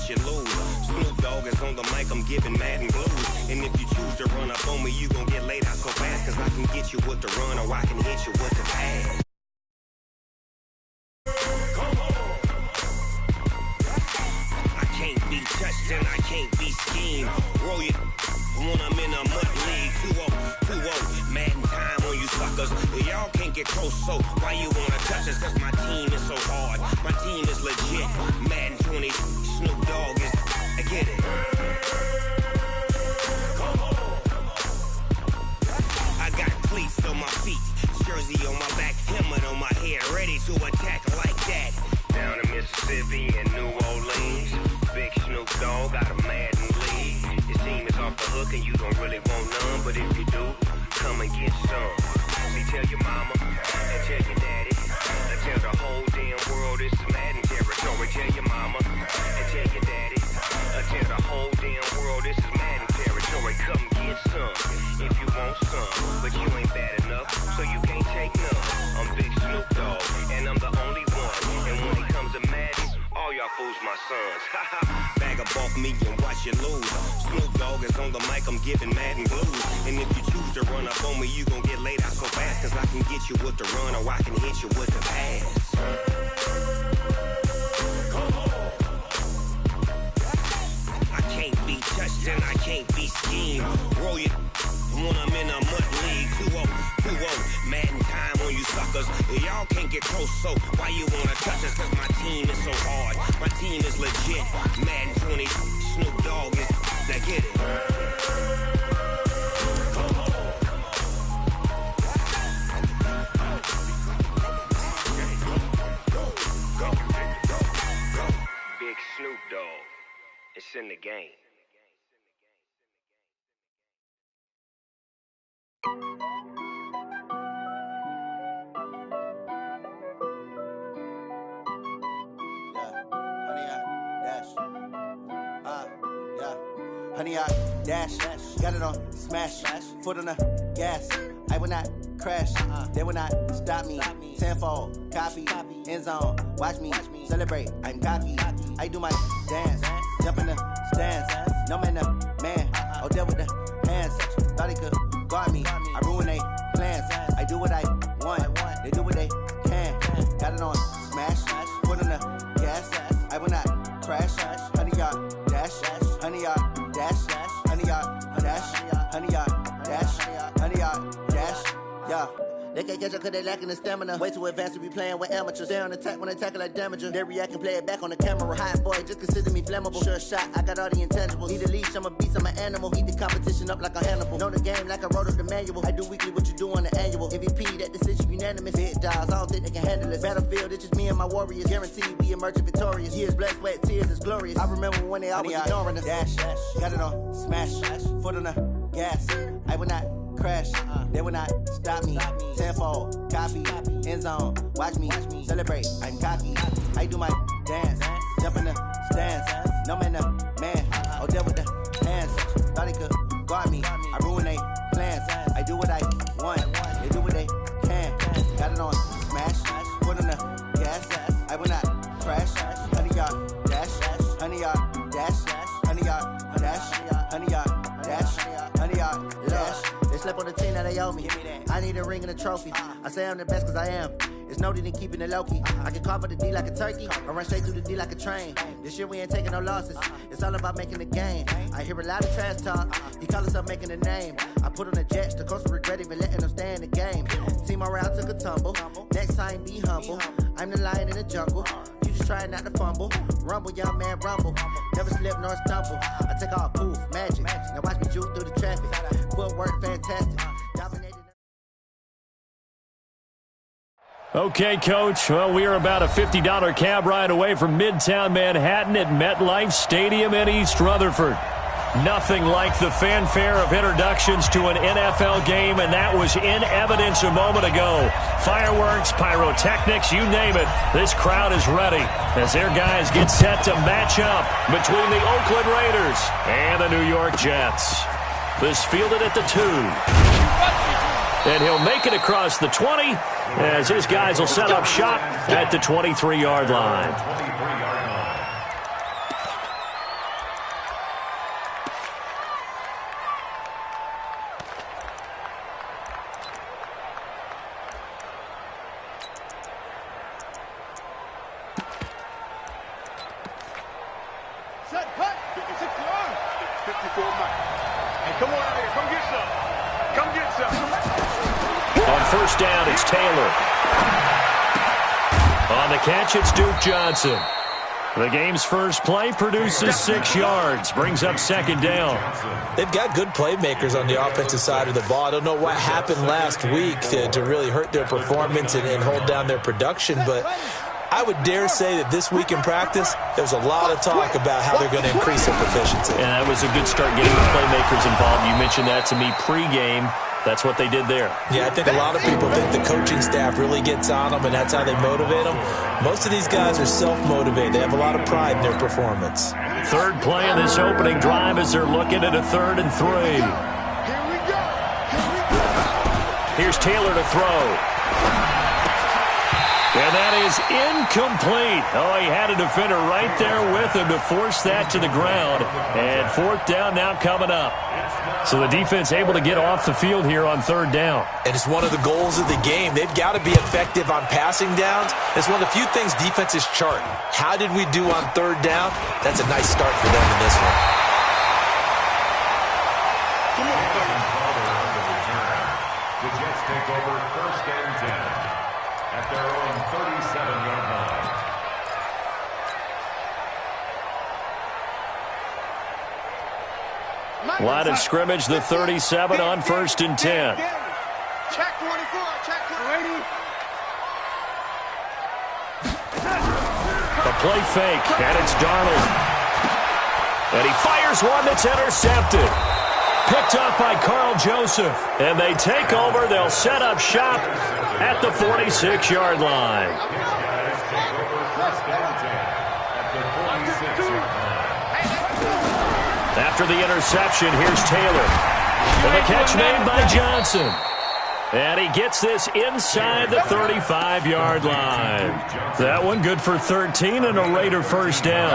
watch you lose. Snoop Dogg is on the mic, I'm giving Madden blues. And if you choose to run up on me, you gon' get laid out so fast. Cause I can get you with the run or I can hit you with the pass. Can't be touched and I can't be schemed. Roll you when I'm in a mud league. 2-0, Madden time on you suckers. Y'all can't get close, so why you wanna touch us? Cause my team is so hard, my team is legit. Madden 20, Snoop Dogg is, I get it. I got cleats on my feet, jersey on my back, helmet on my head, ready to attack like that. Down in Mississippi and New Orleans, big Snoop Dogg got a Madden league. Your team is off the hook and you don't really want none, but if you do, come and get some. See, tell your mama and tell your daddy, and tell the whole damn world it's Madden territory. Tell your mama and tell your daddy, and tell the whole damn world this is Madden territory. Come get some if you want some, but you ain't bad enough, so you can't take none. I'm Big Snoop Dogg, and I'm the only one. And when it comes to Madden, all y'all fools my sons. Bag up off me and watch you lose. Snoop Dogg is on the mic, I'm giving Madden blues. And if you choose to run up on me, you gon' get laid out so fast. Cause I can get you with the run or I can hit you with the pass. I can't be touched and I can't be schemed. Roll you when I'm in a mud league. 2-0, Madden time on you suckers. Y'all can't get close, so why you wanna touch us? Cause my team is so hard, my team is legit. Madden 20, Snoop Dogg is, now get it. Big Snoop Dogg, it's in the game. Honey, I dash, got it on smash, foot on the gas. I will not crash, they will not stop me. Tenfold, copy, end zone, watch me celebrate. I'm cocky, I do my dance, jump in the stands. No man, the man, oh, there with the hands. Thought he could guard me, I ruin they plans. I do what I want, they do what they can. Got it on smash, foot on the gas. I will not crash, honey, y'all dash, honey, y'all dash, honey, y'all dash, honey, y'all dash, honey, y'all dash, yeah. They can't catch up cause they lacking the stamina. Way too advanced to be playing with amateurs. They on attack when they tackle like damager. They react and play it back on the camera. Hot boy, just consider me flammable. Sure shot, I got all the intangibles. Need a leash, I'm a beast, I'm an animal. Eat the competition up like a Hannibal. Know the game like I wrote up the manual. I do weekly what you do on the annual. MVP, that decision unanimous. Big dogs, I don't think they can handle this. Battlefield, it's just me and my warriors. Guaranteed we emerge victorious. Years, blood, sweat, tears, it's glorious. I remember when they always ignoring us. Dash, got it on smash, foot on the gas. I will not crash, they will not stop me. Tenfold, copy, end zone, watch me celebrate. I'm cocky, I do my dance, jump in the stands. No man, the man, oh, there with the hands. Thought he could guard me, I ruin they plans. I do what I want, they do what they can. Got it on smash, foot on the gas. I will not crash, honey, y'all dash, honey, y'all dash, honey, y'all dash, honey, y'all dash, honey, y'all dash. They slept on the team that they owe me. I need a ring and a trophy. I say I'm the best cause I am. It's no need in keeping it low-key. I can carve up the D like a turkey or run straight through the D like a train. This year we ain't taking no losses. It's all about making the game. I hear a lot of trash talk. He call himself making a name. I put on the Jets. The coach will regret even letting them stay in the game. Team around took a tumble. Next time be humble. I'm the lion in the jungle. You just try not to fumble. Rumble, young man, rumble. Never slip nor stumble. I take off, poof, magic. Now watch me juke through the traffic. Footwork fantastic. Dominated. Okay, Coach. Well, we are about a $50 cab ride away from Midtown Manhattan at MetLife Stadium in East Rutherford. Nothing like the fanfare of introductions to an NFL game, and that was in evidence a moment ago. Fireworks, pyrotechnics, you name it. This crowd is ready as their guys get set to match up between the Oakland Raiders and the New York Jets. This fielded at the 2. And he'll make it across the 20 as his guys will set up shop at the 23-yard line. Come on out here. Come get some. Come get some. On first down, it's Taylor. On the catch, it's Duke Johnson. The game's first play produces 6 yards, brings up second down. They've got good playmakers on the offensive side of the ball. I don't know what happened last week to really hurt their performance and hold down their production, but I would dare say that this week in practice, there's a lot of talk about how they're going to increase their proficiency. And that was a good start getting the playmakers involved. You mentioned that to me pregame. That's what they did there. Yeah, I think a lot of people think the coaching staff really gets on them, and that's how they motivate them. Most of these guys are self-motivated. They have a lot of pride in their performance. Third play in this opening drive as they're looking at a 3rd and 3. Here's Taylor to throw. And that is incomplete. Oh, he had a defender right there with him to force that to the ground. And 4th down now coming up. So the defense able to get off the field here on 3rd down. And it's one of the goals of the game. They've got to be effective on passing downs. It's one of the few things defenses chart. How did we do on 3rd down? That's a nice start for them in this one. The Jets take over 1st and 10 at their own 37-yard line. Line of scrimmage, the 37 on 1st and 10. Check 24. Check 20. A play fake, and it's Darnold. And he fires one that's intercepted. Picked up by Carl Joseph. And they take over. They'll set up shop at the 46-yard line. After the interception, here's Taylor. And the catch made by Johnson. And he gets this inside the 35-yard line. That one good for 13 and a Raider first down.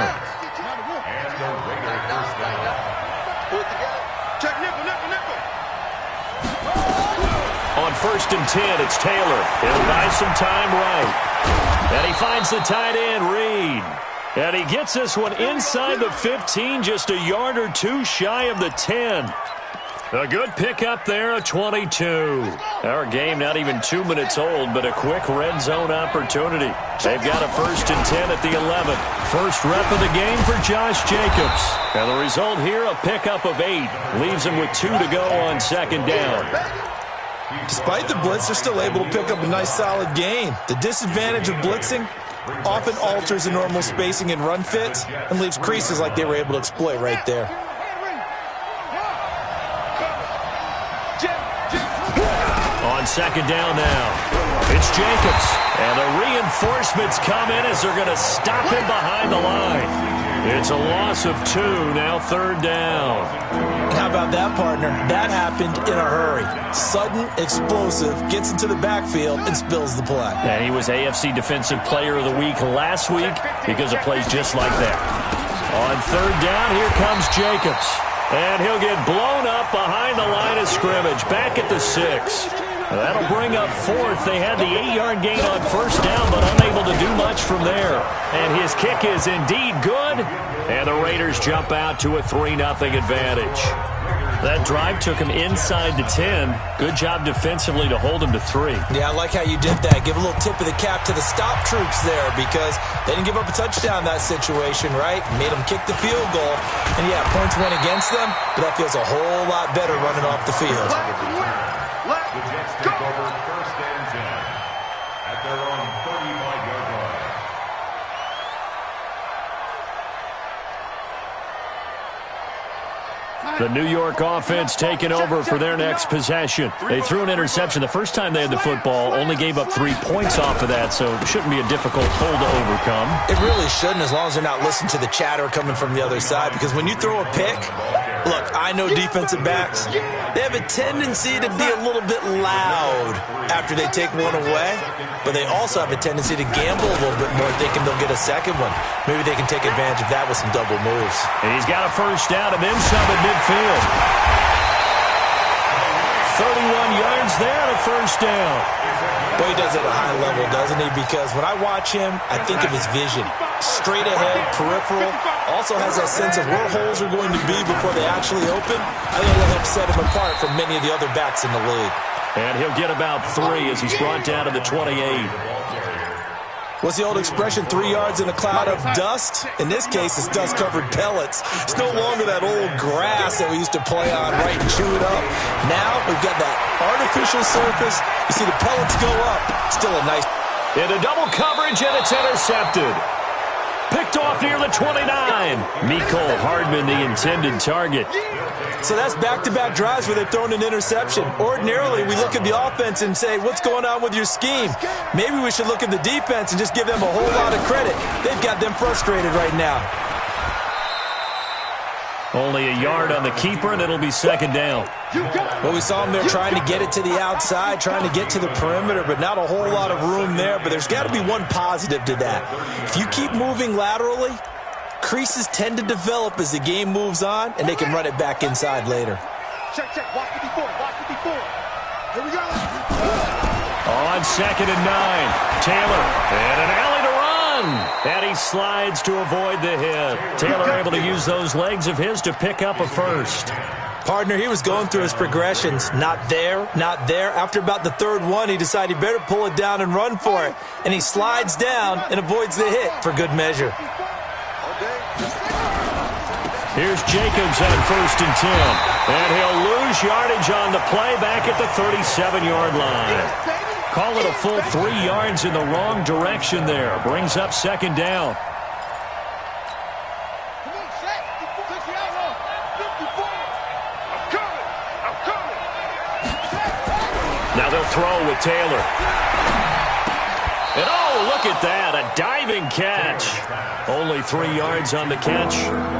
On 1st and 10, it's Taylor. He'll buy some time right. And he finds the tight end, Reed. And he gets this one inside the 15, just a yard or two shy of the 10. A good pickup there, a 22. Our game not even 2 minutes old, but a quick red zone opportunity. They've got a 1st and 10 at the 11. First rep of the game for Josh Jacobs. And the result here, a pickup of 8. Leaves him with 2 to go on 2nd down. Despite the blitz, they're still able to pick up a nice solid gain. The disadvantage of blitzing often alters the normal spacing and run fits and leaves creases like they were able to exploit right there. On 2nd down now, it's Jacobs. And the reinforcements come in as they're going to stop him behind the line. It's a loss of 2, now 3rd down. How about that, partner? That happened in a hurry. Sudden, explosive, gets into the backfield and spills the play. And he was AFC Defensive Player of the Week last week because of plays just like that. On 3rd down, here comes Jacobs. And he'll get blown up behind the line of scrimmage, back at the 6. That'll bring up 4th. They had the 8-yard gain on 1st down, but unable to do much from there. And his kick is indeed good. And the Raiders jump out to a 3-0 advantage. That drive took him inside the 10. Good job defensively to hold him to 3. Yeah, I like how you did that. Give a little tip of the cap to the stop troops there because they didn't give up a touchdown in that situation, right? Made them kick the field goal. And, yeah, points went against them, but that feels a whole lot better running off the field. The Jets take over 1st and 10 at their own 35-yard line. The New York offense taking over for their next possession. They threw an interception the first time they had the football, only gave up 3 points off of that, so it shouldn't be a difficult hole to overcome. It really shouldn't, as long as they're not listening to the chatter coming from the other side, because when you throw a pick, look, I know defensive backs, they have a tendency to be a little bit loud after they take one away, but they also have a tendency to gamble a little bit more, thinking they'll get a second one. Maybe they can take advantage of that with some double moves. And he's got a first down and then some at midfield. 31 yards there and a first down. Well, he does it at a high level, doesn't he? Because when I watch him, I think of his vision. Straight ahead, peripheral. Also has that sense of where holes are going to be before they actually open. I think that helps set him apart from many of the other backs in the league. And he'll get about 3 as he's brought down to the 28. What's the old expression, 3 yards in a cloud of dust? In this case, it's dust-covered pellets. It's no longer that old grass that we used to play on, right, and chew it up. Now we've got that artificial surface. You see the pellets go up. Still a nice... Into double coverage, and it's intercepted. Picked off near the 29. Mecole Hardman, the intended target. So that's back-to-back drives where they've thrown an interception. Ordinarily, we look at the offense and say, what's going on with your scheme? Maybe we should look at the defense and just give them a whole lot of credit. They've got them frustrated right now. Only a yard on the keeper, and it'll be second down. Well, we saw them there trying to get it to the outside, trying to get to the perimeter, but not a whole lot of room there. But there's got to be one positive to that. If you keep moving laterally, creases tend to develop as the game moves on, and they can run it back inside later. Check. Watch 54. Here we go. On 2nd and 9. Taylor, and an alley to run. And he slides to avoid the hit. Taylor able to use those legs of his to pick up a first. Partner, he was going through his progressions. Not there, not there. After about the third one, he decided he better pull it down and run for it. And he slides down and avoids the hit for good measure. Here's Jacobs on 1st and 10. And he'll lose yardage on the play back at the 37-yard line. Call it a full 3 yards in the wrong direction there. Brings up second down. Now they'll throw with Taylor. And oh, look at that, a diving catch. Only 3 yards on the catch.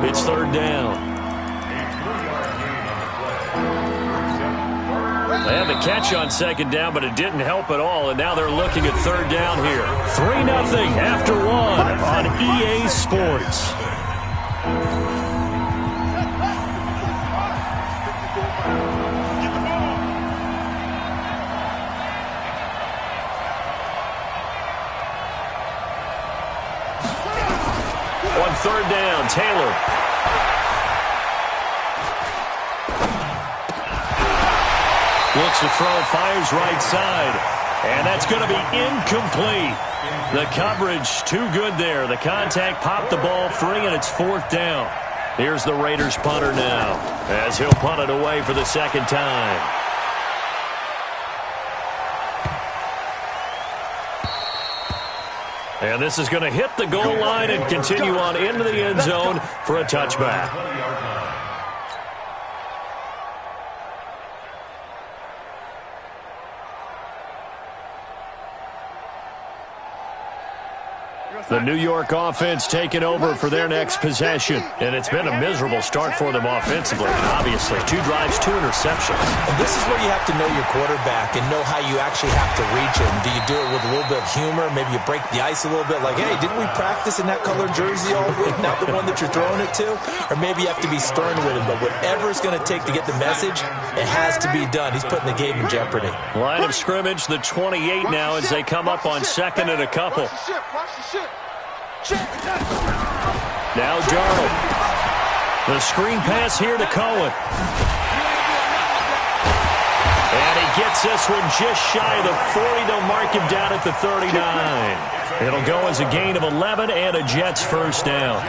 It's third down. They had the catch on second down, but it didn't help at all, and now they're looking at third down here. 3-0 after 1 on EA Sports. On third down, Taylor. Looks to throw, fires right side. And that's going to be incomplete. The coverage too good there. The contact popped the ball free, and it's fourth down. Here's the Raiders punter now, as he'll punt it away for the second time. And this is going to hit the goal line and continue on into the end zone for a touchback. The New York offense taking over for their next possession. And it's been a miserable start for them offensively. Obviously, 2 drives, 2 interceptions. And this is where you have to know your quarterback and know how you actually have to reach him. Do you do it with a little bit of humor? Maybe you break the ice a little bit like, hey, didn't we practice in that colored jersey all week, not the one that you're throwing it to? Or maybe you have to be stern with him. But whatever it's going to take to get the message, it has to be done. He's putting the game in jeopardy. Line of scrimmage, the 28 now as they come up on second and a couple. Now Darnold. The screen pass here to Cohen. And he gets this one just shy of the 40. They'll mark him down at the 39. It'll go as a gain of 11 and a Jets first down.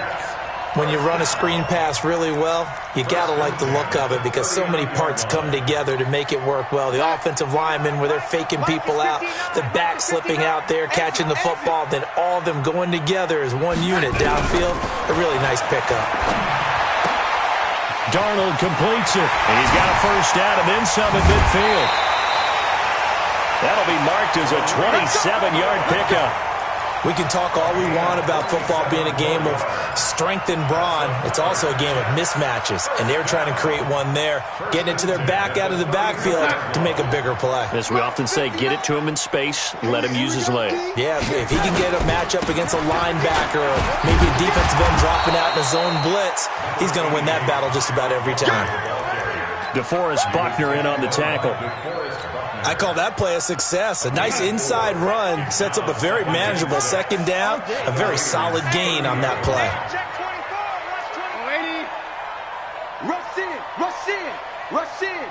When you run a screen pass really well, you got to like the look of it because so many parts come together to make it work well. The offensive linemen where they're faking people out, the back slipping out there, catching the football, then all of them going together as one unit downfield. A really nice pickup. Darnold completes it, and he's got a first down and then some at midfield. That'll be marked as a 27-yard pickup. We can talk all we want about football being a game of strength and brawn. It's also a game of mismatches, and they're trying to create one there, getting it to their back out of the backfield to make a bigger play. As we often say, get it to him in space, let him use his leg. Yeah, if he can get a matchup against a linebacker or maybe a defensive end dropping out in a zone blitz, he's going to win that battle just about every time. DeForest Buckner in on the tackle. I call that play a success. A nice inside run sets up a very manageable second down. A very solid gain on that play. Rush in, rush in, rush in.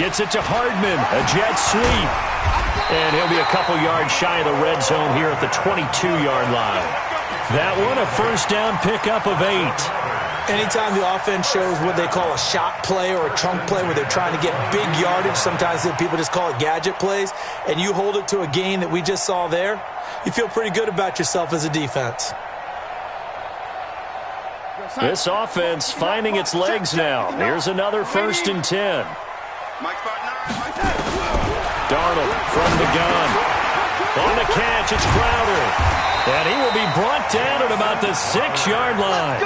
Gets it to Hardman, a jet sweep. And he'll be a couple yards shy of the red zone here at the 22-yard line. That one, a first down pickup of 8. Anytime the offense shows what they call a shot play or a chunk play where they're trying to get big yardage, sometimes people just call it gadget plays, and you hold it to a gain that we just saw there, you feel pretty good about yourself as a defense. This offense finding its legs now. Here's another 1st and 10. Darnold from the gun. On the catch, it's Crowder. And he will be brought down at about the 6-yard line.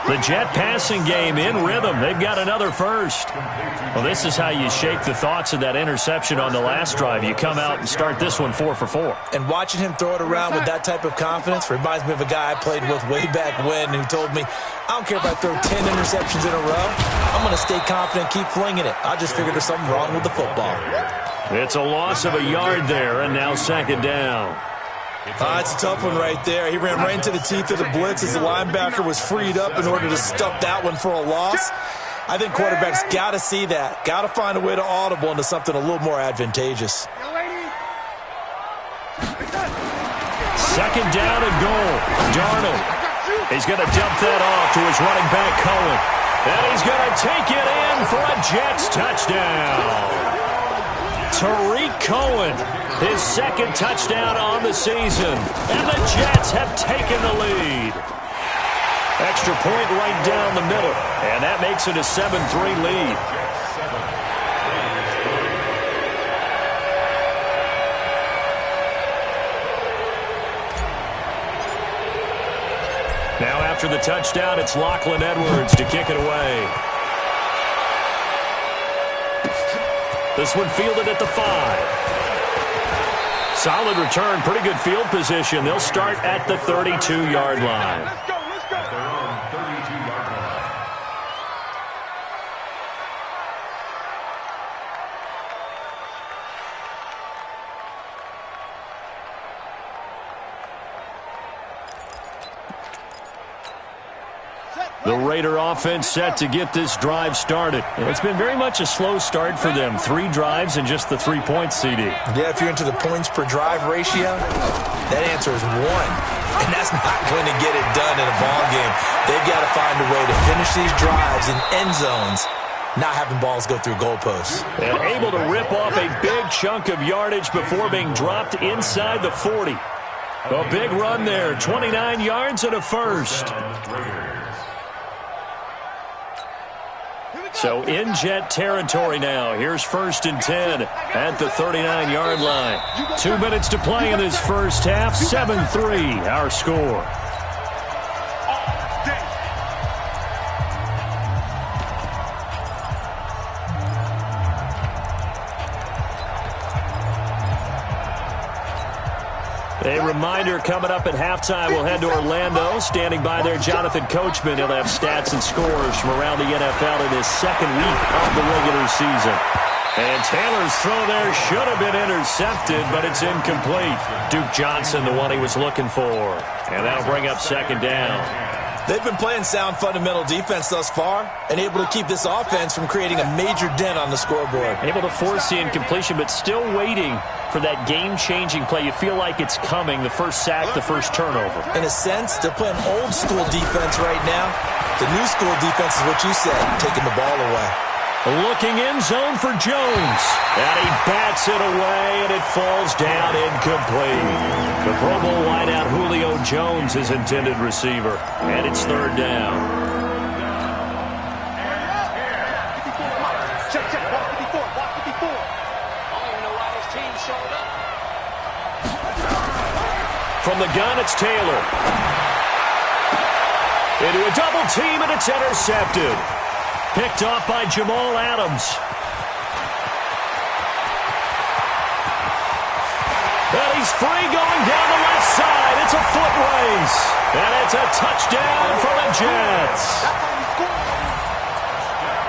The Jet passing game in rhythm. They've got another first. Well, this is how you shake the thoughts of that interception on the last drive. You come out and start this one 4 for 4. And watching him throw it around with that type of confidence reminds me of a guy I played with way back when who told me, I don't care if I throw 10 interceptions in a row. I'm going to stay confident, keep flinging it. I just figured there's something wrong with the football. It's a loss of a yard there, and now 2nd down. It's a tough one right there. He ran right into the teeth of the blitz as the linebacker was freed up in order to stuff that one for a loss. I think quarterbacks got to see that. Got to find a way to audible into something a little more advantageous. 2nd down and goal. Darnold. He's going to dump that off to his running back, Cohen. And he's going to take it in for a Jets touchdown. Tariq Cohen, his 2nd touchdown on the season. And the Jets have taken the lead. Extra point right down the middle. And that makes it a 7-3 lead. Now after the touchdown, it's Lachlan Edwards to kick it away. This one fielded at the 5. Solid return, pretty good field position. They'll start at the 32-yard line. Let's go, let's go. At their own 32-yard line. The Raider offense set to get this drive started. It's been very much a slow start for them. 3 drives and just the 3 points, CD. Yeah, if you're into the points per drive ratio, that answer is 1. And that's not going to get it done in a ball game. They've got to find a way to finish these drives in end zones, not having balls go through goalposts. And able to rip off a big chunk of yardage before being dropped inside the 40. A big run there, 29 yards and a first. So in Jet territory now. Here's 1st and 10 at the 39-yard line. 2 minutes to play in this first half. 7-3 our score. A reminder coming up at halftime, we'll head to Orlando. Standing by there, Jonathan Coachman. He'll have stats and scores from around the NFL in his 2nd week of the regular season. And Taylor's throw there should have been intercepted, but it's incomplete. Duke Johnson, the one he was looking for. And that'll bring up 2nd down. They've been playing sound fundamental defense thus far and able to keep this offense from creating a major dent on the scoreboard. Able to force the incompletion, but still waiting for that game-changing play. You feel like it's coming, the first sack, the first turnover. In a sense, they're playing old-school defense right now. The new school defense is what you said, taking the ball away. Looking in zone for Jones. And he bats it away, and it falls down incomplete. The Pro Bowl wideout Julio Jones is intended receiver. And it's 3rd down. Check, walk 54, walk 54. I don't even know why this team showed up. From the gun, it's Taylor. Into a double team, and it's intercepted. Picked off by Jamal Adams. And he's free going down the left side. It's a foot race. And it's a touchdown for the Jets.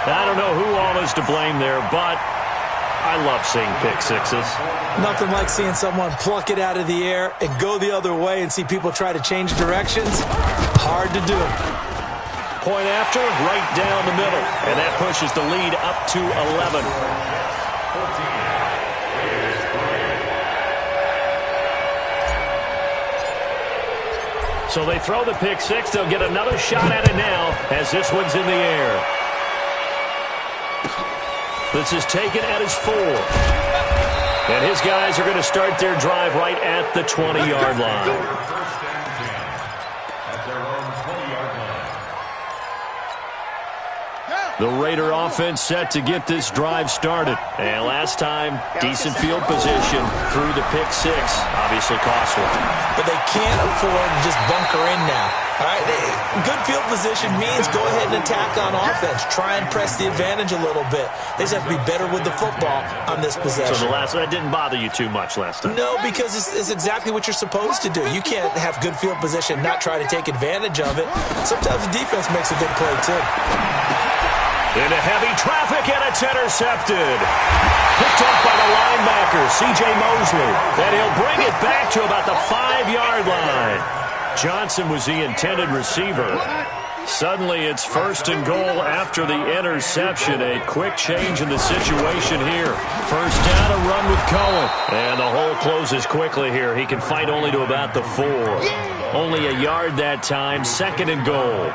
I don't know who all is to blame there, but I love seeing pick sixes. Nothing like seeing someone pluck it out of the air and go the other way and see people try to change directions. Hard to do. Point after, right down the middle. And that pushes the lead up to 11. So they throw the pick six. They'll get another shot at it now as this one's in the air. This is taken at his 4. And his guys are going to start their drive right at the 20-yard line. The Raider offense set to get this drive started. And last time, decent field position through the pick six. Obviously costly. But they can't afford to just bunker in now. All right, good field position means go ahead and attack on offense. Try and press the advantage a little bit. They just have to be better with the football on this possession. So that didn't bother you too much last time? No, because it's exactly what you're supposed to do. You can't have good field position, not try to take advantage of it. Sometimes the defense makes a big play, too. Into heavy traffic, and it's intercepted. Picked up by the linebacker, C.J. Mosley. And he'll bring it back to about the 5-yard line. Johnson was the intended receiver. Suddenly, it's 1st and goal after the interception. A quick change in the situation here. First down, a run with Cohen. And the hole closes quickly here. He can fight only to about the 4. Only a yard that time, 2nd and goal.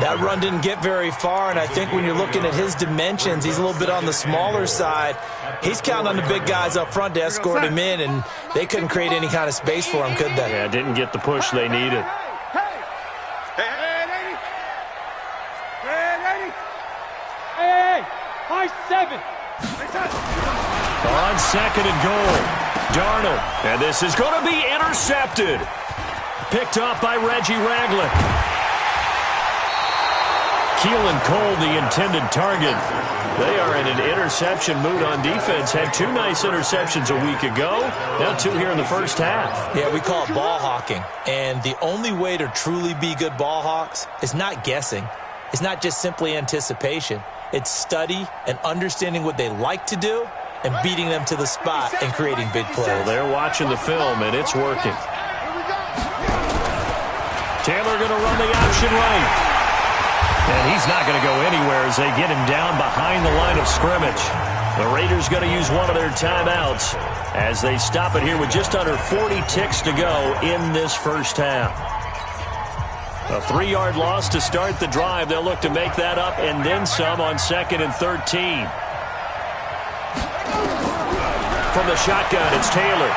That run didn't get very far, and I think when you're looking at his dimensions, he's a little bit on the smaller side. He's counting on the big guys up front to escort him in, and they couldn't create any kind of space for him, could they? Yeah, didn't get the push they needed. High 7. On 2nd and goal, Darnold. And this is going to be intercepted. Picked off by Reggie Ragland. Keelan Cole, the intended target. They are in an interception mood on defense. Had 2 nice interceptions a week ago. Now 2 here in the first half. Yeah, we call it ball hawking. And the only way to truly be good ball hawks is not guessing. It's not just simply anticipation. It's study and understanding what they like to do and beating them to the spot and creating big plays. Well, they're watching the film, and it's working. Taylor going to run the option right. And he's not going to go anywhere as they get him down behind the line of scrimmage. The Raiders going to use one of their timeouts as they stop it here with just under 40 ticks to go in this first half. A 3-yard loss to start the drive. They'll look to make that up and then some on 2nd and 13. From the shotgun, it's Taylor.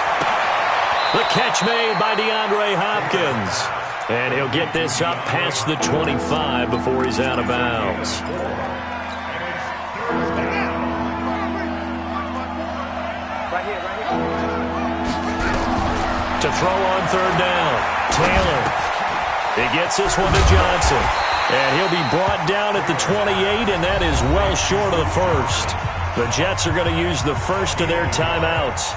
The catch made by DeAndre Hopkins. And he'll get this up past the 25 before he's out of bounds. To throw on 3rd down, Taylor. He gets this one to Johnson. And he'll be brought down at the 28, and that is well short of the first. The Jets are going to use the first of their timeouts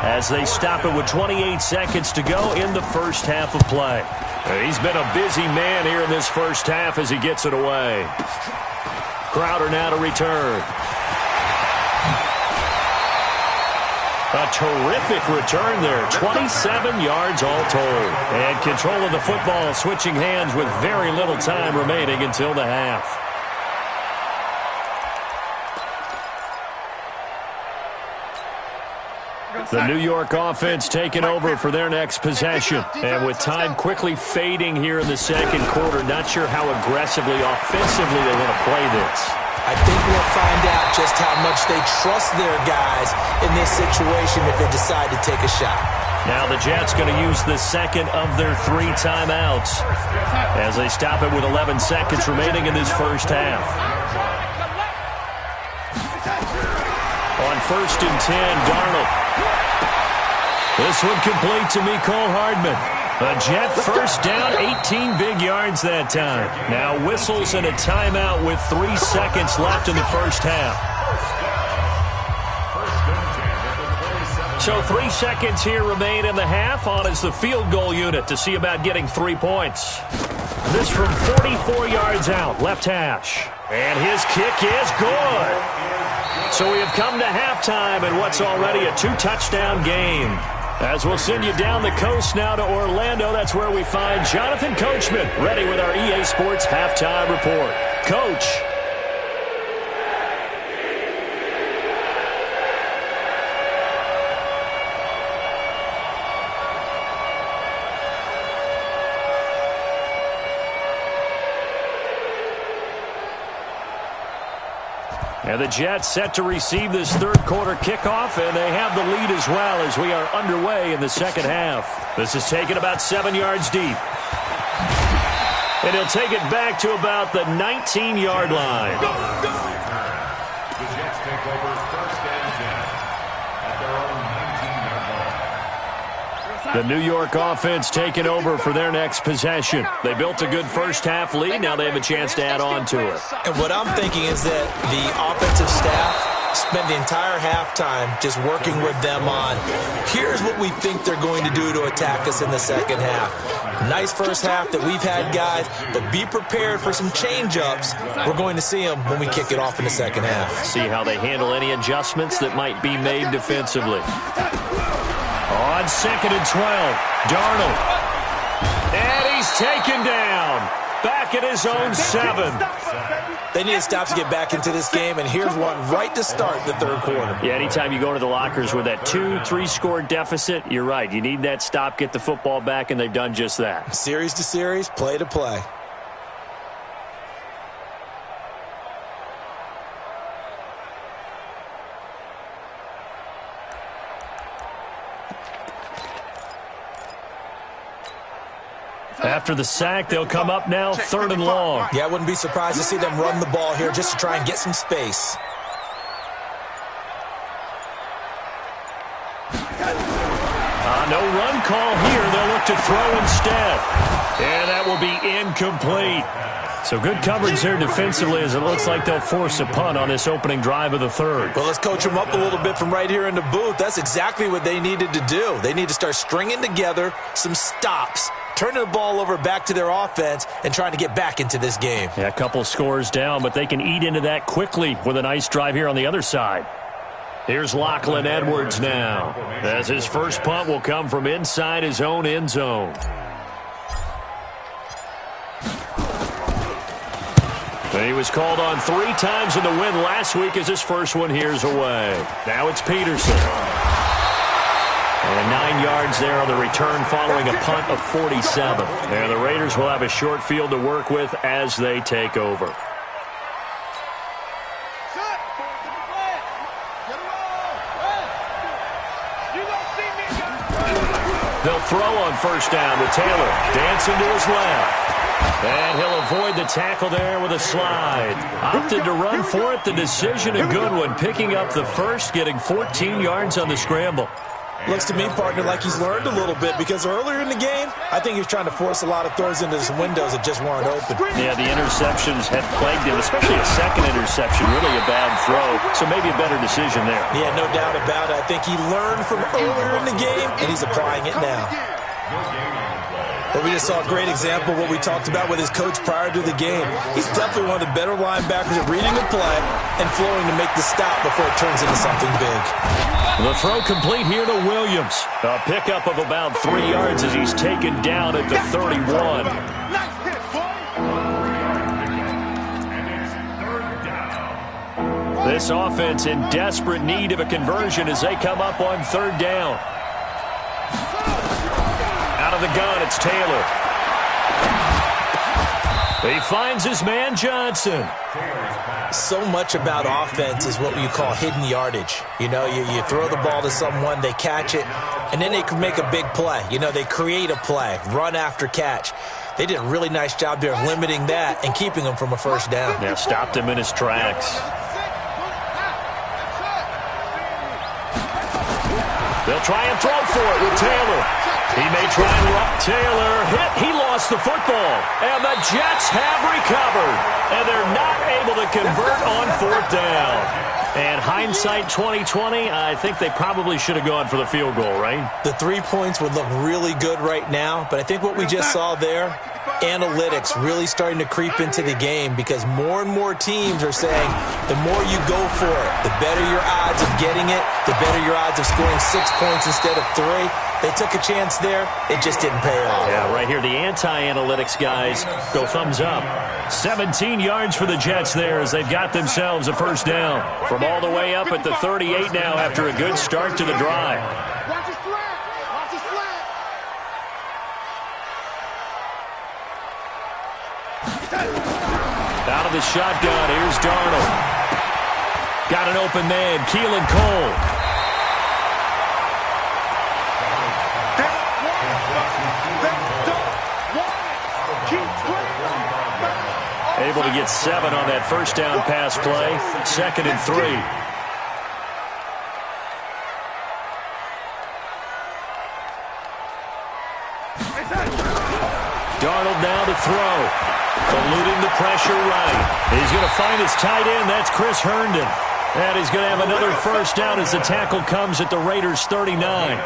as they stop it with 28 seconds to go in the first half of play. He's been a busy man here in this first half as he gets it away. Crowder now to return. A terrific return there. 27 yards all told. And control of the football switching hands with very little time remaining until the half. The New York offense taking over for their next possession. And with time quickly fading here in the second quarter, not sure how aggressively, offensively they want to play this. I think we'll find out just how much they trust their guys in this situation if they decide to take a shot. Now the Jets going to use the second of their 3 timeouts as they stop it with 11 seconds remaining in this first half. On 1st and 10, Darnold. This one complete to Mecole Hardman. A Jet first down, 18 big yards that time. Now whistles and a timeout with 3 seconds left in the first half. So 3 seconds here remain in the half. On is the field goal unit to see about getting 3 points. This from 44 yards out, left hash. And his kick is good. So we have come to halftime in what's already a 2-touchdown game. As we'll send you down the coast now to Orlando, that's where we find Jonathan Coachman ready with our EA Sports Halftime Report. Coach. And the Jets set to receive this third-quarter kickoff, and they have the lead as well as we are underway in the second half. This is taken about 7 yards deep. And he'll take it back to about the 19-yard line. The Jets take over first and 10 at their own 19-yard line. The New York offense taking over for their next possession. They built a good first-half lead. Now they have a chance to add on to it. And what I'm thinking is that the offensive staff spent the entire halftime just working with them on, here's what we think they're going to do to attack us in the second half. Nice first half that we've had, guys, but be prepared for some change-ups. We're going to see them when we kick it off in the second half. See how they handle any adjustments that might be made defensively. On 2nd and 12, Darnold. And he's taken down. Back at his own 7. They need to stop to get back into this game, and here's one right to start the third quarter. Yeah, anytime you go to the lockers with that 2-3 deficit, you're right. You need that stop, get the football back, and they've done just that. Series to series, play to play. After the sack, they'll come up now 3rd and long. Yeah, I wouldn't be surprised to see them run the ball here just to try and get some space. No run call here. They'll look to throw instead. And that will be incomplete. So good coverage there defensively as it looks like they'll force a punt on this opening drive of the third. Well, let's coach them up a little bit from right here in the booth. That's exactly what they needed to do. They need to start stringing together some stops, turning the ball over back to their offense, and trying to get back into this game. Yeah, a couple scores down, but they can eat into that quickly with a nice drive here on the other side. Here's Lachlan Edwards now, as his first punt will come from inside his own end zone. And he was called on 3 times in the win last week as his first one here's away. Now it's Peterson. And 9 yards there on the return following a punt of 47. And the Raiders will have a short field to work with as they take over. They'll throw on first down with Taylor. Dancing to his left. And he'll avoid the tackle there with a slide. Opted to run for it. The decision a good one. Picking up the first, getting 14 yards on the scramble. Looks to me, partner, like he's learned a little bit because earlier in the game, I think he was trying to force a lot of throws into some windows that just weren't open. Yeah, the interceptions have plagued him, especially a second interception. Really a bad throw, so maybe a better decision there. Yeah, no doubt about it. I think he learned from earlier in the game, and he's applying it now. But we just saw a great example of what we talked about with his coach prior to the game. He's definitely one of the better linebackers at reading the play and flowing to make the stop before it turns into something big. The throw complete here to Williams. A pickup of about 3 yards as he's taken down at the 31. This offense in desperate need of a conversion as they come up on 3rd down. Out of the gun, it's Taylor. He finds his man Johnson. So much about offense is what you call hidden yardage. You know, you throw the ball to someone, they catch it, and then they can make a big play. You know, they create a play, run after catch. They did a really nice job there of limiting that and keeping him from a first down. Yeah, stopped him in his tracks. They'll try and throw for it with Taylor. He may try and run. Taylor hit. He lost the football. And the Jets have recovered. And they're not able to convert on 4th down. And hindsight 2020, I think they probably should have gone for the field goal, right? The 3 points would look really good right now, but I think what we just saw there, analytics really starting to creep into the game because more and more teams are saying the more you go for it, the better your odds of getting it, the better your odds of scoring 6 points instead of 3. They took a chance there. It just didn't pay off. Yeah, right here, the anti-analytics guys go thumbs up. 17 yards for the Jets there as they've got themselves a first down. From all the way up at the 38 now after a good start to the drive. Watch his flat. Watch his flat. Out of the shotgun, here's Darnold. Got an open man, Keelan Cole. Able to get 7 on that first down pass play. 2nd and 3. Darnold now to throw. Eluding the pressure right. He's going to find his tight end. That's Chris Herndon. And he's going to have another first down as the tackle comes at the Raiders' 39.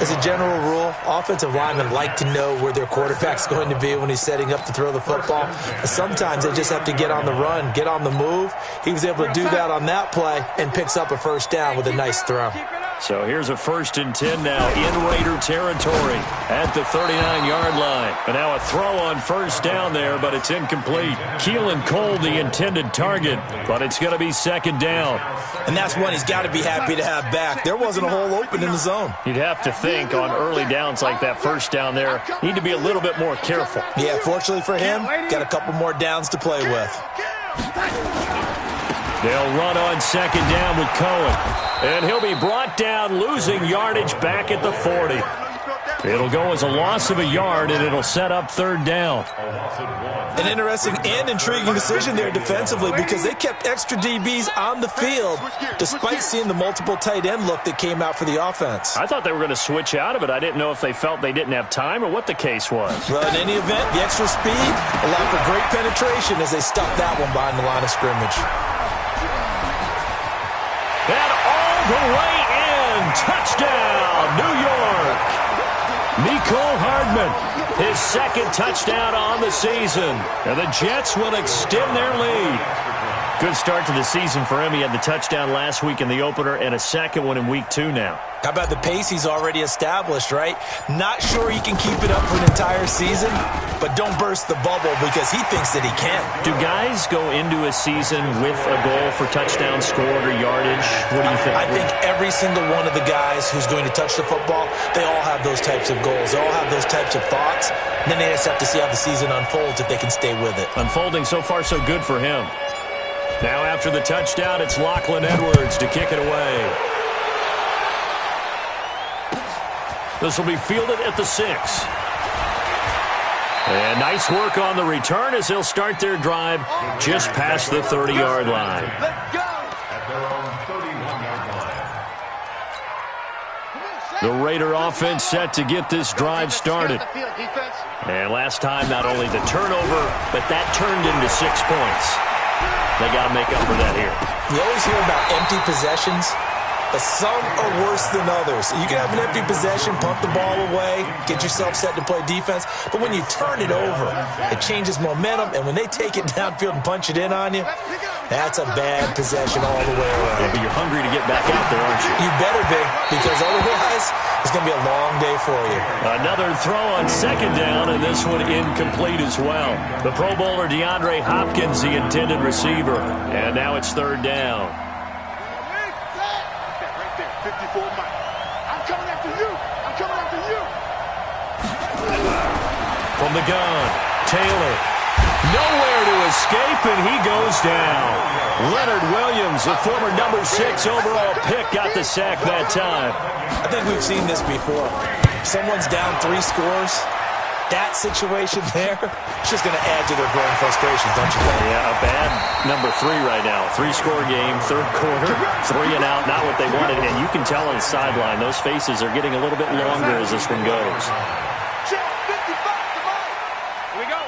As a general rule, offensive linemen like to know where their quarterback's going to be when he's setting up to throw the football. But sometimes they just have to get on the run, get on the move. He was able to do that on that play and picks up a first down with a nice throw. So here's a 1st and 10 now in Raider territory at the 39-yard line. And now a throw on first down there, but it's incomplete. Keelan Cole, the intended target, but it's going to be 2nd down. And that's one he's got to be happy to have back. There wasn't a hole open in the zone. You'd have to think on early downs like that first down there, need to be a little bit more careful. Yeah, fortunately for him, got a couple more downs to play with. They'll run on 2nd down with Cohen. And he'll be brought down, losing yardage back at the 40. It'll go as a loss of a yard, and it'll set up 3rd down. An interesting and intriguing decision there defensively because they kept extra DBs on the field despite seeing the multiple tight end look that came out for the offense. I thought they were going to switch out of it. I didn't know if they felt they didn't have time or what the case was. Well, in any event, the extra speed allowed for great penetration as they stuffed that one behind the line of scrimmage. And all the way in. Touchdown, New York. Mecole Hardman, his 2nd touchdown on the season. And the Jets will extend their lead. Good start to the season for him. He had the touchdown last week in the opener and a 2nd one in week 2 now. How about the pace he's already established, right? Not sure he can keep it up for an entire season, but don't burst the bubble because he thinks that he can. Do guys go into a season with a goal for touchdown scored or yardage? What do you think? I think every single one of the guys who's going to touch the football, they all have those types of goals. They all have those types of thoughts. And then they just have to see how the season unfolds if they can stay with it. Unfolding so far so good for him. Now after the touchdown, it's Lachlan Edwards to kick it away. This will be fielded at the 6. And nice work on the return as they'll start their drive just past the 30-yard line. Let's go. At their own 31-yard line. The Raider offense set to get this drive started. And last time, not only the turnover, but that turned into 6 points. They got to make up for that here. You always hear about empty possessions, but some are worse than others. You can have an empty possession, pump the ball away, get yourself set to play defense, but when you turn it over, it changes momentum, and when they take it downfield and punch it in on you, that's a bad possession all the way around. Yeah, but you're hungry to get back out there, aren't you? You better be, because otherwise, it's going to be a long day for you. Another throw on 2nd down, and this one incomplete as well. The Pro Bowler DeAndre Hopkins, the intended receiver, and now it's 3rd down. I'm coming after you. I'm coming after you. From the gun, Taylor. Nowhere to escape, and he goes down. Leonard Williams, the former number 6 overall pick, got the sack that time. I think we've seen this before. Someone's down 3 scores. That situation there, it's just going to add to their growing frustrations, don't you think? Yeah, a bad number 3 right now. 3-score game, 3rd quarter, 3 and out, not what they wanted. And you can tell on the sideline, those faces are getting a little bit longer as this one goes. Here we go.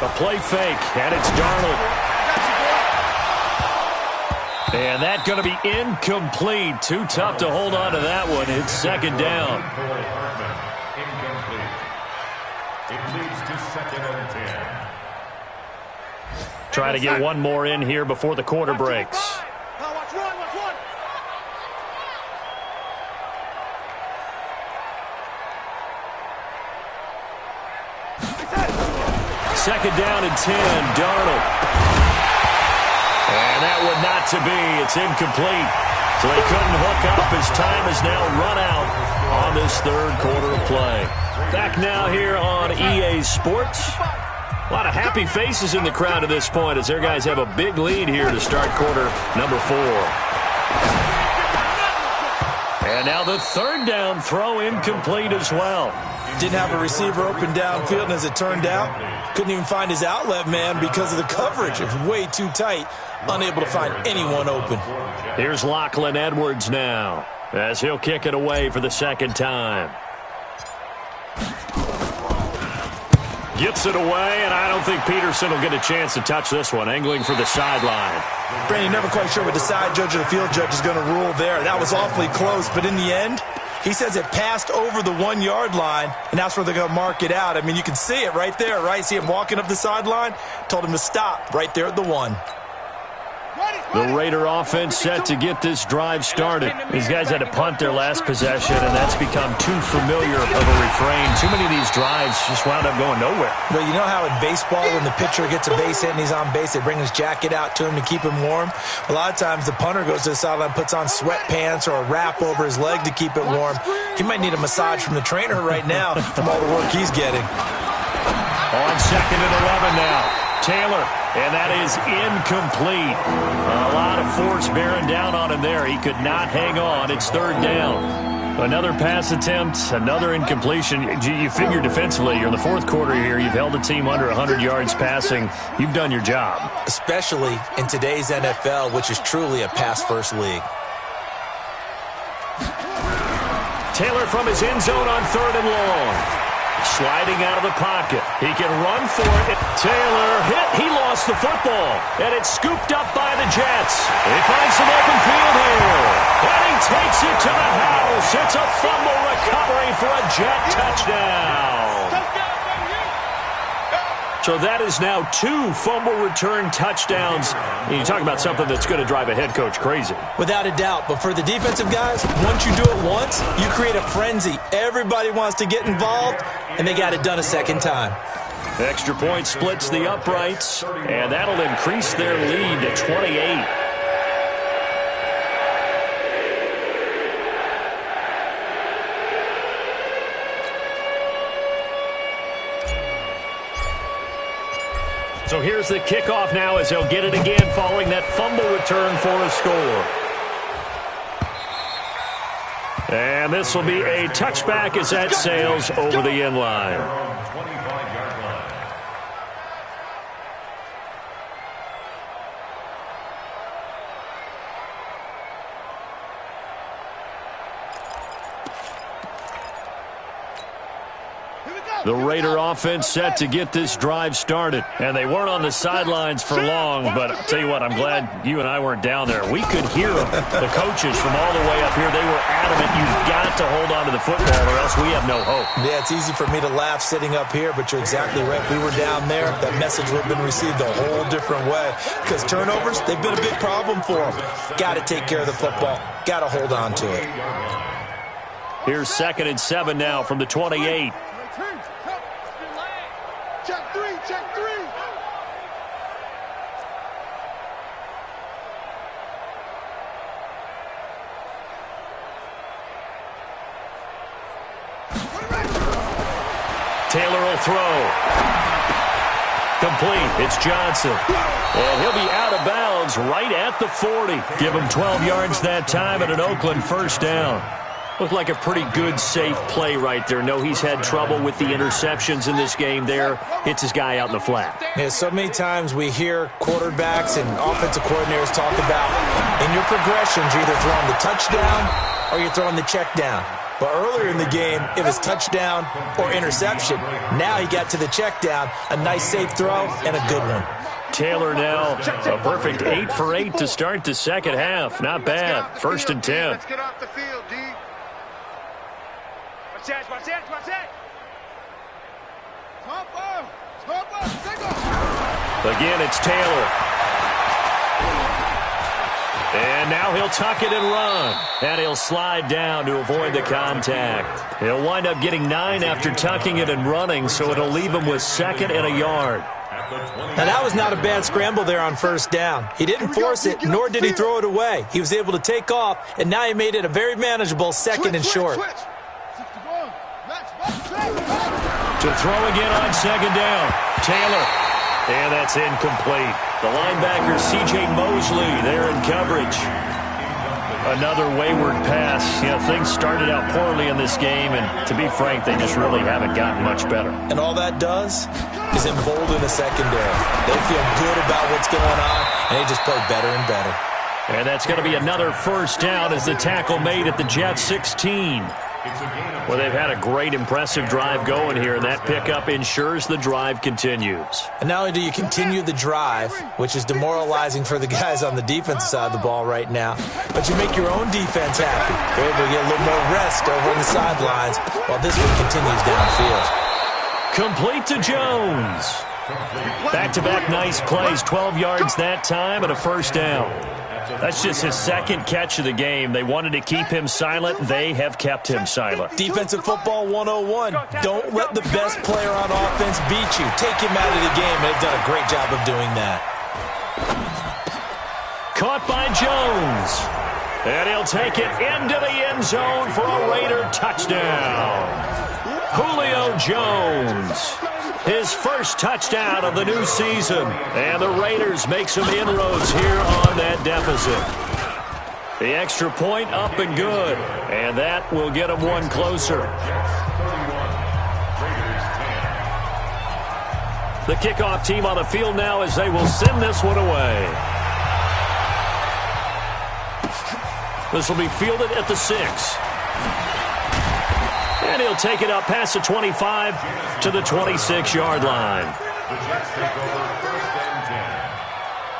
A play fake, and it's Darnold. And that's going to be incomplete. Too tough to hold on to that one. It's second down. Incomplete. It leads to 2nd and 10. Try to get one more in here before the quarter breaks. Second down and 10, Darnold. And that would not to be. It's incomplete. So they couldn't hook up as time has now run out on this third quarter of play. Back now here on EA Sports. A lot of happy faces in the crowd at this point as their guys have a big lead here to start quarter number 4. And now the third down throw incomplete as well. Didn't have a receiver open downfield, and as it turned out, couldn't even find his outlet man because of the coverage. It was way too tight, unable to find anyone open. Here's Lachlan Edwards now as he'll kick it away for the second time. Gets it away, and I don't think Peterson will get a chance to touch this one. Angling for the sideline. Brandon, never quite sure what the side judge or the field judge is going to rule there. That was awfully close, but in the end, he says it passed over the 1-yard line, and that's where they're going to mark it out. I mean, you can see it right there, right? See him walking up the sideline? Told him to stop right there at the 1. The Raider offense set to get this drive started. These guys had to punt their last possession, and that's become too familiar of a refrain. Too many of these drives just wound up going nowhere. Well, you know how in baseball, when the pitcher gets a base hit and he's on base, they bring his jacket out to him to keep him warm? A lot of times the punter goes to the sideline, puts on sweatpants or a wrap over his leg to keep it warm. He might need a massage from the trainer right now from all the work he's getting. On second and 11 now. Taylor, and that is incomplete. A lot of force bearing down on him there. He could not hang on. It's third down. Another pass attempt, another incompletion. You figure defensively, you're in the fourth quarter here. You've held the team under 100 yards passing. You've done your job. Especially in today's NFL, which is truly a pass-first league. Taylor from his end zone on third and long. Sliding out of the pocket. He can run for it. Taylor hit. He lost the football. And it's scooped up by the Jets. He finds some open field here. And he takes it to the house. It's a fumble recovery for a Jet touchdown. So that is now 2 fumble return touchdowns. And you talk about something that's going to drive a head coach crazy. Without a doubt. But for the defensive guys, once you do it once, you create a frenzy. Everybody wants to get involved, and they got it done a second time. Extra point splits the uprights, and that'll increase their lead to 28. So here's the kickoff now as they'll get it again following that fumble return for a score. And this will be a touchback as that sails over the end line. The Raider offense set to get this drive started. And they weren't on the sidelines for long, but I'll tell you what, I'm glad you and I weren't down there. We could hear them, the coaches from all the way up here. They were adamant, you've got to hold on to the football or else we have no hope. Yeah, it's easy for me to laugh sitting up here, but you're exactly right. We were down there. That message would have been received a whole different way. Because turnovers, they've been a big problem for them. Got to take care of the football. Got to hold on to it. Here's 2nd and 7 now from the 28. Check three. Taylor will throw. Complete. It's Johnson. And he'll be out of bounds right at the 40. Give him 12 yards that time and an Oakland first down. Looked like a pretty good, safe play right there. No, he's had trouble with the interceptions in this game there. Hits his guy out in the flat. Yeah, so many times we hear quarterbacks and offensive coordinators talk about in your progressions, you're either throwing the touchdown or you're throwing the check down. But earlier in the game, it was touchdown or interception. Now he got to the check down, a nice safe throw and a good one. Taylor now. A perfect 8 for 8 to start the second half. Not bad. First and 10. Let's get off the field, D. Watch that, watch that, watch that. Again, it's Taylor. And now he'll tuck it and run. And he'll slide down to avoid the contact. He'll wind up getting 9 after tucking it and running, so it'll leave him with 2nd and a yard. Now, that was not a bad scramble there on first down. He didn't force it, nor did he throw it away. He was able to take off, and now he made it a very manageable 2nd and short. To throw again on 2nd down. Taylor. And that's incomplete. The linebacker, C.J. Mosley, there in coverage. Another wayward pass. Things started out poorly in this game, and to be frank, they just really haven't gotten much better. And all that does is embolden the secondary. They feel good about what's going on, and they just play better and better. And that's going to be another first down as the tackle made at the Jets 16. Well, they've had a great, impressive drive going here, and that pickup ensures the drive continues. And not only do you continue the drive, which is demoralizing for the guys on the defensive side of the ball right now, but you make your own defense happy. They're able to get a little more rest over on the sidelines while this one continues downfield. Complete to Jones. Back-to-back nice plays, 12 yards that time and a first down. That's just his 2nd catch of the game. They wanted to keep him silent. They have kept him silent. Defensive football 101. Don't let the best player on offense beat you. Take him out of the game. They've done a great job of doing that. Caught by Jones. And he'll take it into the end zone for a Raider touchdown. Julio Jones. His first touchdown of the new season. And the Raiders make some inroads here on that deficit. The extra point up and good. And that will get them one closer. The kickoff team on the field now as they will send this one away. This will be fielded at the 6. And he'll take it up past the 25 to the 26-yard line. The Jets take over 1st and 10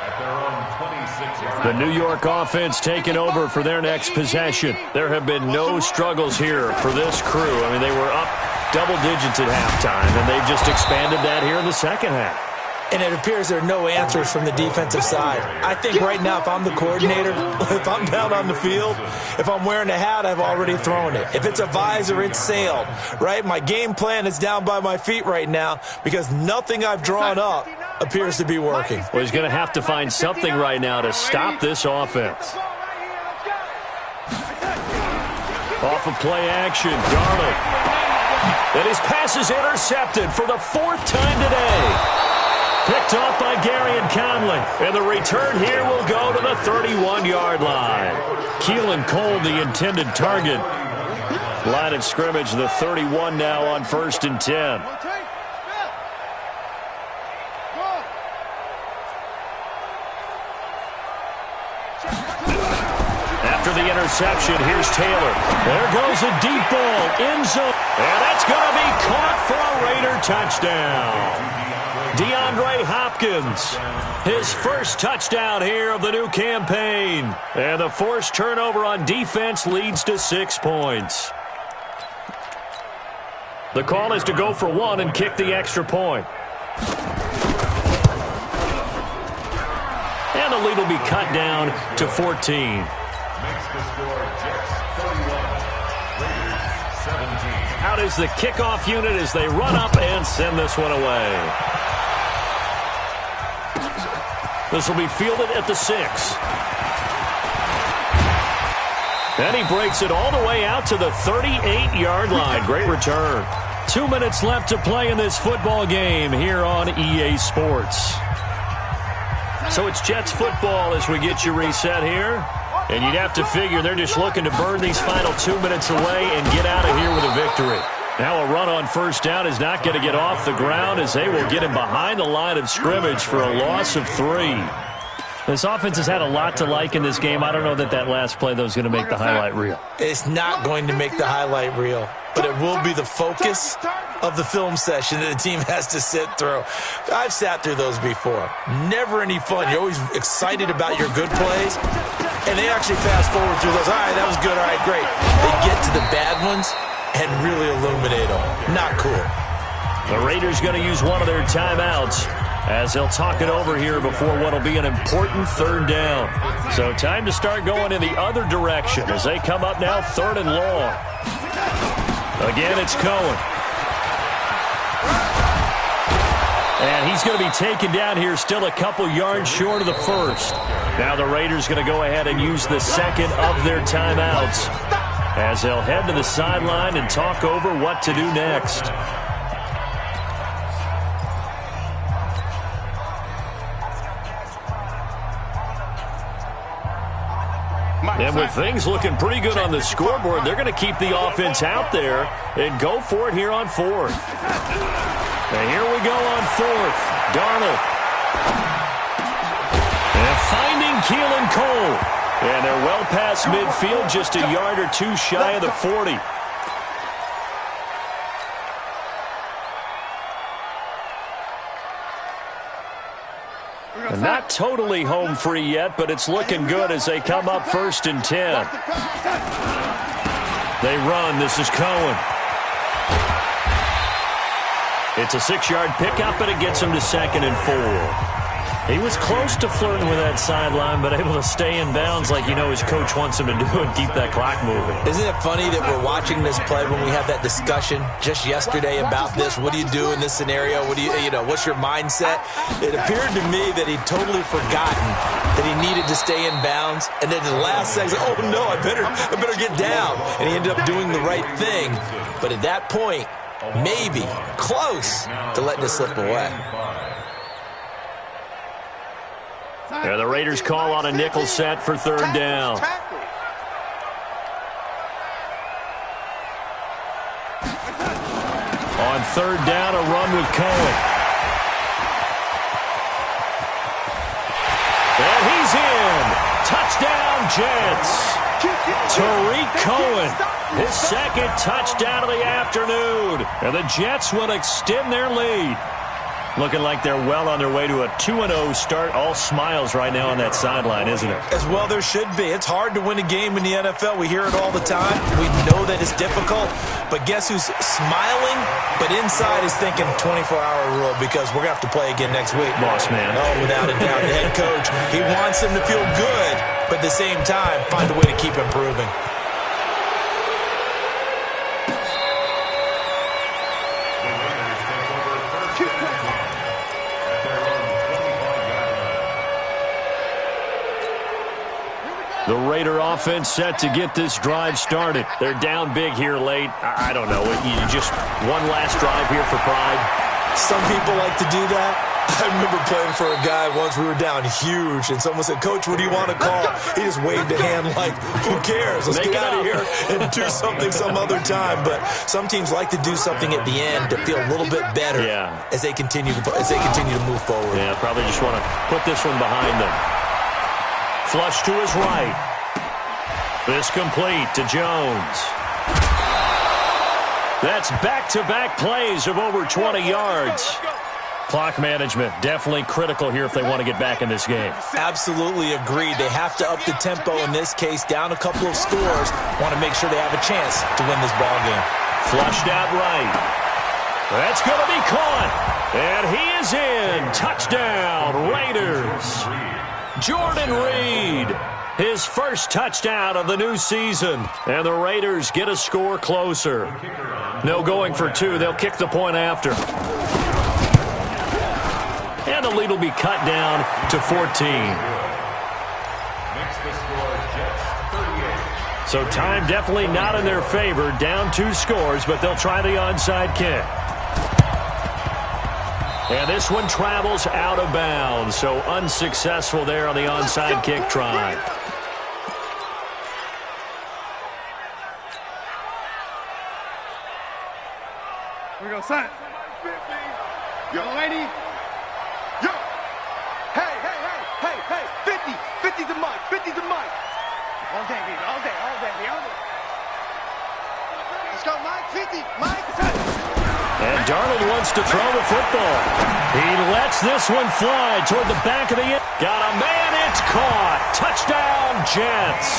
at their own 26-yard line. The New York offense taking over for their next possession. There have been no struggles here for this crew. I mean, they were up double digits at halftime, and they've just expanded that here in the second half. And it appears there are no answers from the defensive side. I think right now, if I'm the coordinator, if I'm down on the field, if I'm wearing a hat, I've already thrown it. If it's a visor, it's sailed, right? My game plan is down by my feet right now because nothing I've drawn up appears to be working. Well, he's going to have to find something right now to stop this offense. Off of play action, Darnold. And his pass is intercepted for the 4th time today. Picked off by Gary and Conley. And the return here will go to the 31-yard line. Keelan Cole, the intended target. Line of scrimmage, the 31 now on 1st and 10. After the interception, here's Taylor. There goes a deep ball, end zone. And that's going to be caught for a Raider touchdown. DeAndre Hopkins, his first touchdown here of the new campaign. And the forced turnover on defense leads to 6 points. The call is to go for 1 and kick the extra point. And the lead will be cut down to 14. Makes the score Jets 31, Raiders 17. Out is the kickoff unit as they run up and send this one away. This will be fielded at the 6. And he breaks it all the way out to the 38-yard line. Great return. 2 minutes left to play in this football game here on EA Sports. So it's Jets football as we get you reset here. And you'd have to figure they're just looking to burn these final 2 minutes away and get out of here with a victory. Now a run on first down is not going to get off the ground as they will get him behind the line of scrimmage for a loss of 3. This offense has had a lot to like in this game. I don't know that that last play, though, is going to make the highlight reel. It's not going to make the highlight reel, but it will be the focus of the film session that a team has to sit through. I've sat through those before. Never any fun. You're always excited about your good plays, and they actually fast forward through those. All right, that was good. All right, great. They get to the bad ones and really illuminate them. Not cool. The Raiders going to use one of their timeouts as they'll talk it over here before what will be an important third down. So time to start going in the other direction as they come up now 3rd and long. Again, it's Cohen. And he's going to be taken down here still a couple yards short of the first. Now the Raiders going to go ahead and use the second of their timeouts as they'll head to the sideline and talk over what to do next. And with things looking pretty good on the scoreboard, they're going to keep the offense out there and go for it here on 4th. And here we go on 4th. Darnold. And finding Keelan Cole. And they're well past midfield, just a yard or two shy of the 40. Not totally home free yet, but it's looking good as they come up 1st and 10. They run. This is Cohen. It's a 6-yard pickup, but it gets him to 2nd and 4. He was close to flirting with that sideline, but able to stay in bounds like his coach wants him to do and keep that clock moving. Isn't it funny that we're watching this play when we had that discussion just yesterday about this? What do you do in this scenario? What do what's your mindset? It appeared to me that he'd totally forgotten that he needed to stay in bounds, and then in the last second, oh no, I better get down. And he ended up doing the right thing. But at that point, maybe close to letting it slip away. Yeah, the Raiders call on a nickel set for 3rd down. On 3rd down, a run with Cohen. And he's in. Touchdown, Jets. Tariq Cohen, his 2nd touchdown of the afternoon. And the Jets will extend their lead. Looking like they're well on their way to a 2-0 start. All smiles right now on that sideline, isn't it? As well there should be. It's hard to win a game in the NFL. We hear it all the time. We know that it's difficult. But guess who's smiling? But inside is thinking 24-hour rule because we're going to have to play again next week. Boss man. Oh, without a doubt. The head coach, he wants them to feel good, but at the same time, find a way to keep improving. The Raider offense set to get this drive started. They're down big here late. I don't know. Just one last drive here for pride. Some people like to do that. I remember playing for a guy once. We were down huge, and someone said, "Coach, what do you want to call?" He just waved a hand like, "Who cares? Let's get out of here and do something some other time." But some teams like to do something at the end to feel a little bit better as they continue to move forward. Yeah, probably just want to put this one behind them. Flush to his right. This complete to Jones. That's back-to-back plays of over 20 yards. Clock management definitely critical here if they want to get back in this game. Absolutely agreed. They have to up the tempo in this case, down a couple of scores. Want to make sure they have a chance to win this ball game. Flushed out right. That's going to be caught. And he is in. Touchdown, Raiders. Jordan Reed, his first touchdown of the new season. And the Raiders get a score closer. No going for 2. They'll kick the point after. And the lead will be cut down to 14. So time definitely not in their favor. Down 2 scores, but they'll try the onside kick. And this one travels out of bounds, so unsuccessful there on the onside kick try. Here we go, son. Young lady. Yo. Hey, 50's a mic, 50's a mic. All day, baby, all day. Let's go, Mike, 50, Mike, son. And Darnold wants to throw the football. He lets this one fly toward the back of the end. Got a man, it's caught. Touchdown, Jets.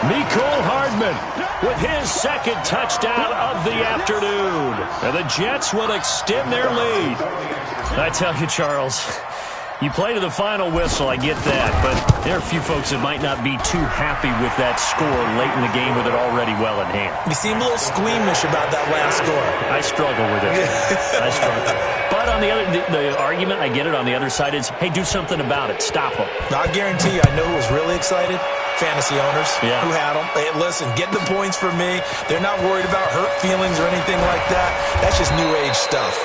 Mecole Hardman with his second touchdown of the afternoon. And the Jets will extend their lead. I tell you, Charles, you play to the final whistle, I get that, but there are a few folks that might not be too happy with that score late in the game with it already well in hand. You seem a little squeamish about that last score. I struggle with it. I struggle. But on the argument, I get it, on the other side is, hey, do something about it. Stop them. I guarantee you, I know who was really excited. Fantasy owners who had them. Hey, listen, get the points for me. They're not worried about hurt feelings or anything like that. That's just new age stuff.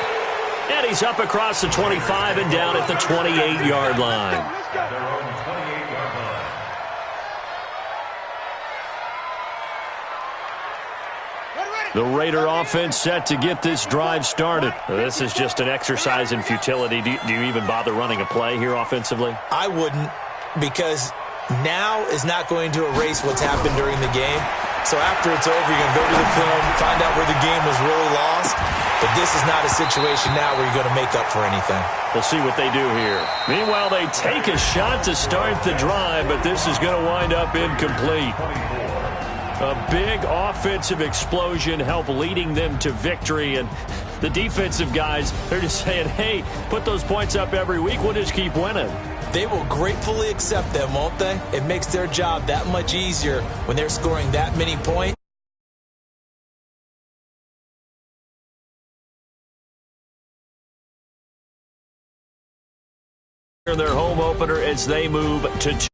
And he's up across the 25 and down at the 28-yard line. Their own 28-yard line. The Raider offense set to get this drive started. This is just an exercise in futility. Do you even bother running a play here offensively? I wouldn't, because now is not going to erase what's happened during the game. So after it's over, you're going to go to the film, find out where the game was really lost. But this is not a situation now where you're going to make up for anything. We'll see what they do here. Meanwhile, they take a shot to start the drive, but this is going to wind up incomplete. A big offensive explosion helped leading them to victory, and the defensive guys, they're just saying, hey, put those points up every week, we'll just keep winning. They will gratefully accept them, won't they? It makes their job that much easier when they're scoring that many points. Their home opener as they move to